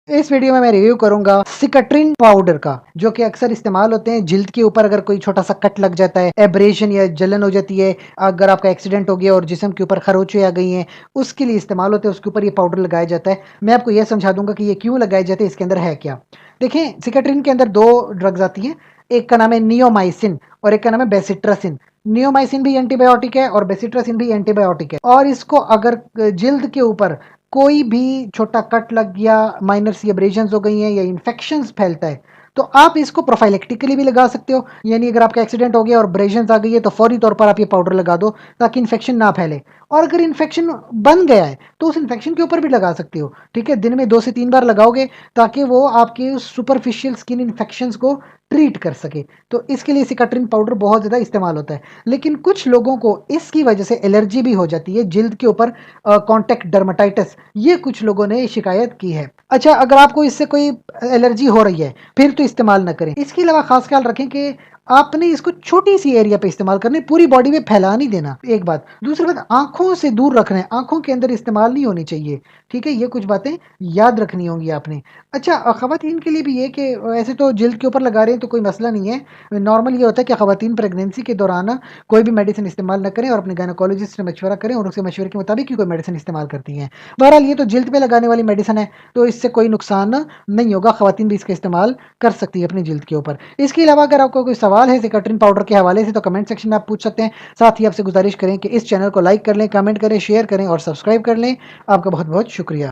इस वीडियो में मैं रिव्यू करूंगा सिकट्रिन पाउडर का, जो कि अक्सर इस्तेमाल होते हैं जिल्द के ऊपर अगर कोई छोटा सा कट लग जाता है, एब्रेशन या जलन हो जाती है, अगर आपका एक्सीडेंट हो गया और जिस्म के ऊपर खरोंचे आ गई हैं, उसके लिए इस्तेमाल होते हैं। उसके ऊपर ये पाउडर लगाया जाता है। मैं आपको यह समझा दूंगा कि ये क्यों लगाए जाते हैं, इसके अंदर है क्या। देखें, सिकट्रिन के अंदर दो ड्रग्स आती हैं। एक का नाम है नियोमाइसिन और एक का नाम है बेसिट्रासिन। नियोमाइसिन भी एंटीबायोटिक है और बेसिट्रासिन भी एंटीबायोटिक है। और इसको अगर जिल्द के ऊपर कोई भी छोटा कट लग गया, माइनर सी एब्रेजन्स हो गई हैं या इन्फेक्शंस फैलता है, तो आप इसको प्रोफाइलेक्टिकली भी लगा सकते हो। यानी अगर आपका एक्सीडेंट हो गया और ब्रेजन्स आ गई है तो फौरी तौर पर आप ये पाउडर लगा दो ताकि इन्फेक्शन ना फैले। और अगर इन्फेक्शन बन गया है तो उस इन्फेक्शन के ऊपर भी लगा सकते हो। ठीक है, दिन में 2 से 3 बार लगाओगे ताकि वो आपके सुपरफिशियल स्किन इन्फेक्शंस को ट्रीट कर सके। तो इसके लिए सिकाट्रिन पाउडर बहुत ज़्यादा इस्तेमाल होता है। लेकिन कुछ लोगों को इसकी वजह से एलर्जी भी हो जाती है जिल्द के ऊपर, कॉन्टेक्ट डर्माटाइटिस, ये कुछ लोगों ने शिकायत की है। अच्छा, अगर आपको इससे कोई एलर्जी हो रही है फिर तो इस्तेमाल ना करें। इसके अलावा खास ख्याल रखें कि आपने इसको छोटी सी एरिया पे इस्तेमाल करना है, पूरी बॉडी में फैला नहीं देना। एक बात। दूसरी बात, आंखों से दूर रखना है, आंखों के अंदर इस्तेमाल नहीं होनी चाहिए। ठीक है, ये कुछ बातें याद रखनी होंगी आपने। अच्छा, खवातीन के लिए भी ये कि ऐसे तो जिल्द के ऊपर लगा रहे हैं तो कोई मसला नहीं है। नॉर्मल ये होता है कि खवातीन प्रेगनेंसी के दौरान कोई भी मेडिसिन इस्तेमाल ना करें और अपने गायनोकोलॉजिस्ट से मशवरा करें और उसके मशवरे के मुताबिक ही कोई मेडिसिन इस्तेमाल करती हैं। बहरहाल ये तो जिल्द पे लगाने वाली मेडिसिन है, तो इससे कोई नुकसान नहीं होगा। खवातीन भी इसका इस्तेमाल कर सकती है अपनी जिल्द के ऊपर। इसके अलावा अगर आपको कोई सवाल है सिकाट्रिन पाउडर के हवाले से तो कमेंट सेक्शन में आप पूछ सकते हैं। साथ ही आपसे गुजारिश करें कि इस चैनल को लाइक कर लें, कमेंट करें, शेयर करें और सब्सक्राइब कर लें। आपका बहुत बहुत शुक्रिया।